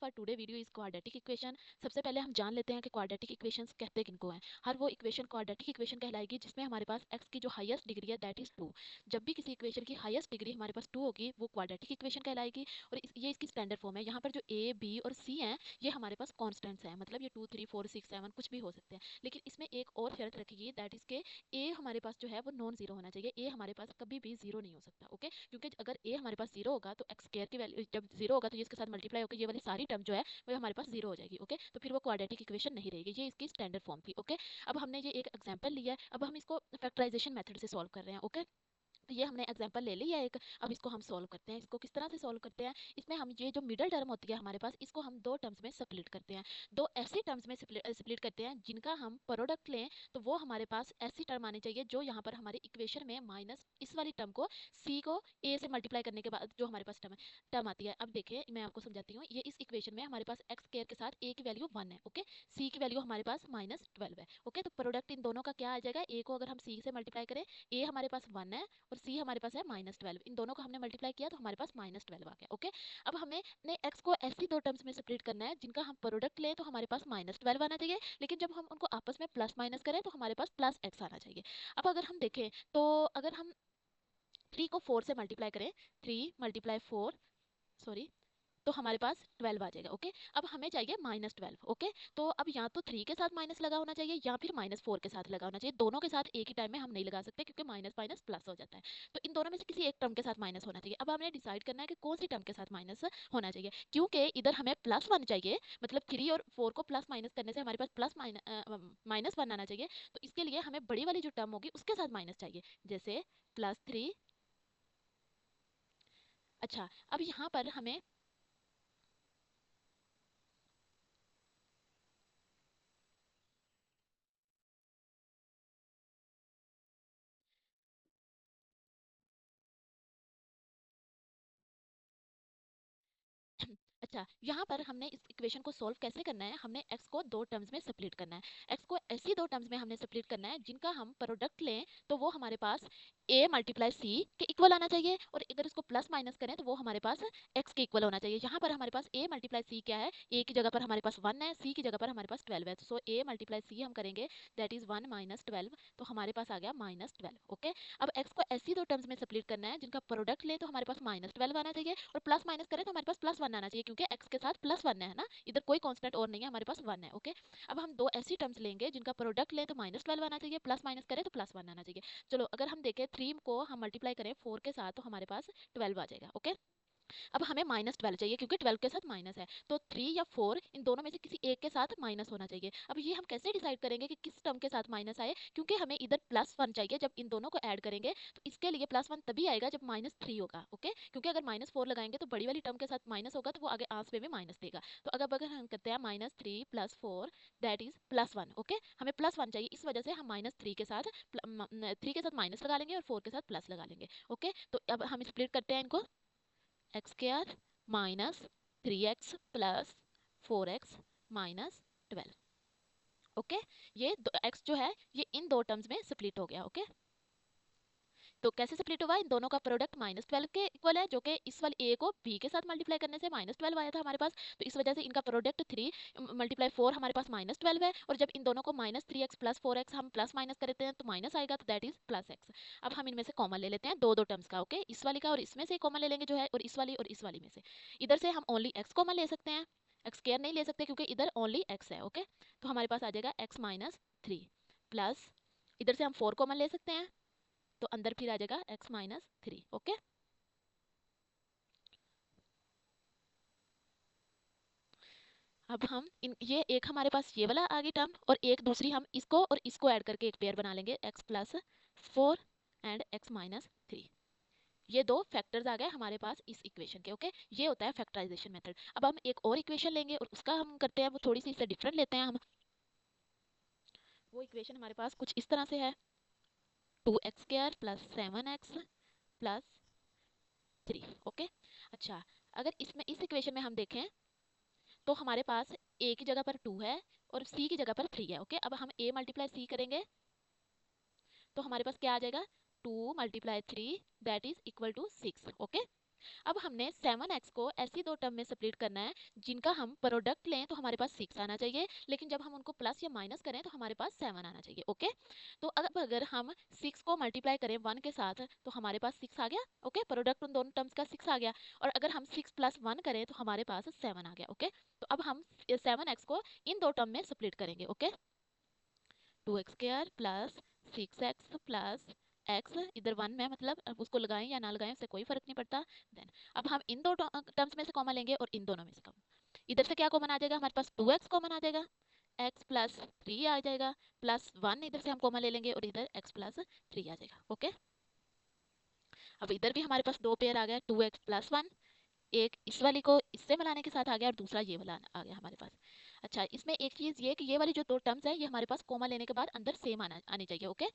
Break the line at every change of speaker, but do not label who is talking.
For today video is quadratic equation. सबसे पहले हम जान लेते हैं कि क्वाड्रेटिक इक्वेशंस कहते किनको हैं। हर वो इक्वेशन क्वाड्रेटिक इक्वेशन कहलाएगी जिसमें हमारे पास x की जो हाईएस्ट डिग्री है दैट इज 2। जब भी किसी इक्वेशन की हाईएस्ट डिग्री हमारे पास 2 होगी वो क्वाड्रेटिक इक्वेशन कहलाएगी। और ये इसकी स्टैंडर्ड फॉर्म है। यहाँ पर जो a b और c हैं ये हमारे पास कॉन्स्टेंट्स हैं, मतलब ये 2 3 4 6 7 कुछ भी हो सकते हैं। लेकिन इसमें एक और शर्त रखेगी दैट इज के a हमारे पास जो है वो नॉन जीरो होना चाहिए। a हमारे पास कभी भी जीरो नहीं हो सकता, ओके। क्योंकि अगर a हमारे पास जीरो होगा तो x स्क्वायर की वैल्यू जब जीरो होगा तो ये इसके साथ मल्टीप्लाई होकर ये वाली सारी टर्म जो है वो हमारे पास जीरो हो जाएगी, ओके। तो फिर वो क्वाड्रेटिक इक्वेशन नहीं रहेगी। ये इसकी स्टैंडर्ड फॉर्म थी, ओके। अब हमने ये एक एग्जांपल लिया है, अब हम इसको फैक्टराइजेशन मेथड से सॉल्व कर रहे हैं, ओके। तो ये हमने एग्जांपल ले लिया एक। अब इसको हम सॉल्व करते हैं। इसको किस तरह से सॉल्व करते हैं, इसमें हम ये जो मिडिल टर्म होती है हमारे पास इसको हम दो टर्म्स में स्प्लिट करते हैं। दो ऐसी टर्म्स में स्प्लिट करते हैं जिनका हम प्रोडक्ट लें तो वो हमारे पास ऐसी टर्म आनी चाहिए जो यहाँ पर हमारी इक्वेशन में माइनस इस वाली टर्म को सी को ए से मल्टीप्लाई करने के बाद जो हमारे पास टर्म आती है। अब देखिए मैं आपको समझाती हूँ। ये इस इक्वेशन में हमारे पास एक्स स्क्वायर के साथ ए की वैल्यू 1 है, ओके। सी की वैल्यू हमारे पास -12 है, ओके। तो प्रोडक्ट इन दोनों का क्या आ जाएगा, ए को अगर हम सी से मल्टीप्लाई करें, ए हमारे पास 1 है और सी हमारे पास है -12। इन दोनों को हमने मल्टीप्लाई किया तो हमारे पास -12 आ गया, ओके। अब हमें ने एक्स को ऐसी दो टर्म्स में स्प्लिट करना है जिनका हम प्रोडक्ट लें तो हमारे पास -12 आना चाहिए, लेकिन जब हम उनको आपस में प्लस माइनस करें तो हमारे पास प्लस एक्स आना चाहिए। अब अगर हम देखें तो अगर हम 3 को 4 से मल्टीप्लाई करें, 3 × 4 सॉरी तो हमारे पास 12 आ जाएगा, ओके। अब हमें चाहिए -12, ओके। तो अब या तो 3 के साथ माइनस लगा होना चाहिए या फिर -4 के साथ लगा होना चाहिए। दोनों के साथ एक ही टाइम में हम नहीं लगा सकते क्योंकि माइनस माइनस प्लस हो जाता है। तो इन दोनों में से किसी एक टर्म के साथ माइनस होना चाहिए। अब हमने डिसाइड करना है कि कौन सी टर्म के साथ माइनस होना चाहिए, क्योंकि इधर हमें +1 चाहिए, मतलब 3 और 4 को प्लस माइनस करने से हमारे पास -1 आना चाहिए। तो इसके लिए हमें बड़ी वाली जो टर्म होगी उसके साथ माइनस चाहिए, जैसे +3। अच्छा, अब यहाँ पर हमें अच्छा, यहाँ पर हमने इस इक्वेशन को सॉल्व कैसे करना है, हमने x को दो टर्म्स में स्प्लिट करना है। x को ऐसी दो टर्म्स में हमने स्प्लिट करना है जिनका हम प्रोडक्ट लें तो वो हमारे पास a × c के इक्वल आना चाहिए, और अगर इसको प्लस माइनस करें तो वो हमारे पास x के इक्वल होना चाहिए। यहाँ पर हमारे पास a × c क्या है, a की जगह पर हमारे पास 1 है, c की जगह पर हमारे पास 12 है। सो a × c हम करेंगे दैट इज 1 - 12, तो हमारे पास आ गया -12, ओके। अब x को ऐसी दो टर्म्स में स्प्लिट करना है जिनका प्रोडक्ट ले तो हमारे पास -12 आना चाहिए, और प्लस माइनस करें तो हमारे पास +1 आना चाहिए क्योंकि x के साथ +1 है ना, इधर कोई कांस्टेंट और नहीं है, हमारे पास 1 है, ओके। अब हम दो ऐसी टर्म्स लेंगे जिनका प्रोडक्ट लें तो -12 आना चाहिए, प्लस माइनस करें तो +1 आना चाहिए। चलो अगर हम देखें 3 को हम मल्टीप्लाई करें 4 के साथ तो हमारे पास 12 आ जाएगा, ओके। अब हमें -12 चाहिए क्योंकि 12 के साथ माइनस है, तो 3 या 4 इन दोनों में से किसी एक के साथ माइनस होना चाहिए। अब ये हम कैसे डिसाइड करेंगे कि किस टर्म के साथ माइनस आए, क्योंकि हमें इधर +1 चाहिए। जब इन दोनों को ऐड करेंगे तो इसके लिए +1 तभी आएगा जब -3 होगा, ओके। क्योंकि अगर -4 लगाएंगे तो बड़ी वाली टर्म के साथ माइनस होगा तो वो आगे आंस पे भी माइनस देगा। तो अगर हम करते हैं -3 + 4 दैट इज +1, ओके। हमें +1 चाहिए, इस वजह से हम -3 के साथ 3 के साथ माइनस लगा लेंगे और 4 के साथ प्लस लगा लेंगे, ओके। तो अब हम स्प्लिट करते हैं इनको, x² - 3x + 4x - 12, ओके। ये x जो है ये इन दो टर्म्स में स्प्लिट हो गया, ओके। तो कैसे स्प्लिट हुआ, इन दोनों का प्रोडक्ट -12 के इक्वल है, जो कि इस वाले a को b के साथ मल्टीप्लाई करने से -12 आया था हमारे पास। तो इस वजह से इनका प्रोडक्ट 3 × 4 हमारे पास -12 है, और जब इन दोनों को -3x + 4x हम प्लस माइनस करते हैं तो माइनस आएगा, तो दैट इज +x। अब हम इनमें से कॉमन ले लेते हैं दो दो टर्म्स का, ओके। इस वाली का और इसमें से कॉमन ले लेंगे जो है, और इस वाली में से। इधर से हम ओनली x कॉमन ले सकते हैं, x² नहीं ले सकते क्योंकि इधर ओनली x है, ओके। तो हमारे पास आ जाएगा x - 3 प्लस, इधर से हम 4 कॉमन ले सकते हैं तो अंदर फिर आ जाएगा x - 3, ओके। अब हम ये एक हमारे पास ये वाला आ गई टर्म, और एक दूसरी हम इसको और इसको ऐड करके एक पेयर बना लेंगे, x + 4 एंड x - 3। ये दो फैक्टर्स आ गए हमारे पास इस इक्वेशन के, ओके। ये होता है फैक्टराइजेशन मेथड। अब हम एक और इक्वेशन लेंगे और उसका हम करते हैं, वो थोड़ी सी इससे डिफरेंट लेते हैं हम। वो इक्वेशन हमारे पास कुछ इस तरह से है, 2x² + 7x + 3, ओके। अच्छा, अगर इसमें इस इक्वेशन में हम देखें तो हमारे पास a की जगह पर 2 है और c की जगह पर 3 है, ओके। अब हम a × c करेंगे तो हमारे पास क्या आ जाएगा, 2 × 3 that is equal to 6, okay. अब हमने 7x को ऐसी दो टर्म में स्प्लिट करना है जिनका हम प्रोडक्ट लें तो हमारे पास 6 आना चाहिए, लेकिन जब हम उनको प्लस या माइनस करें तो हमारे पास 7 आना चाहिए। ओके, तो अब अगर हम 6 को मल्टीप्लाई करें 1 के साथ तो हमारे पास 6 आ गया। ओके, प्रोडक्ट उन दोनों टर्म्स का 6 आ गया, और अगर हम 6 प्लस 1 करें तो हमारे पास 7 आ गया। ओके, तो अब हम 7x को इन दो टर्म में स्प्लिट करेंगे। Okay, 2x square plus 6x plus x, इधर 1 में मतलब अब उसको लगाएं या ना लगाएं उससे कोई फर्क नहीं पड़ता। देन अब हम इन दो टर्म्स में से कॉमन लेंगे और इन दोनों में से कॉमन, इधर से क्या कॉमन आ जाएगा, हमारे पास 2x कॉमन आ जाएगा, x प्लस 3 आ जाएगा, प्लस 1 इधर से हम कॉमन ले लेंगे और इधर x प्लस 3 आ जाएगा। ओके, अब इधर भी हमारे पास दो पेयर आ गया, 2x प्लस 1, एक इस वाली को इससे मिलाने के साथ आ गया और दूसरा ये वाला आ गया हमारे पास। अच्छा, इसमें एक चीज ये कि ये वाली जो दो टर्म्स है ये हमारे पास कॉमा लेने के बाद अंदर सेम आनी चाहिए। ओके,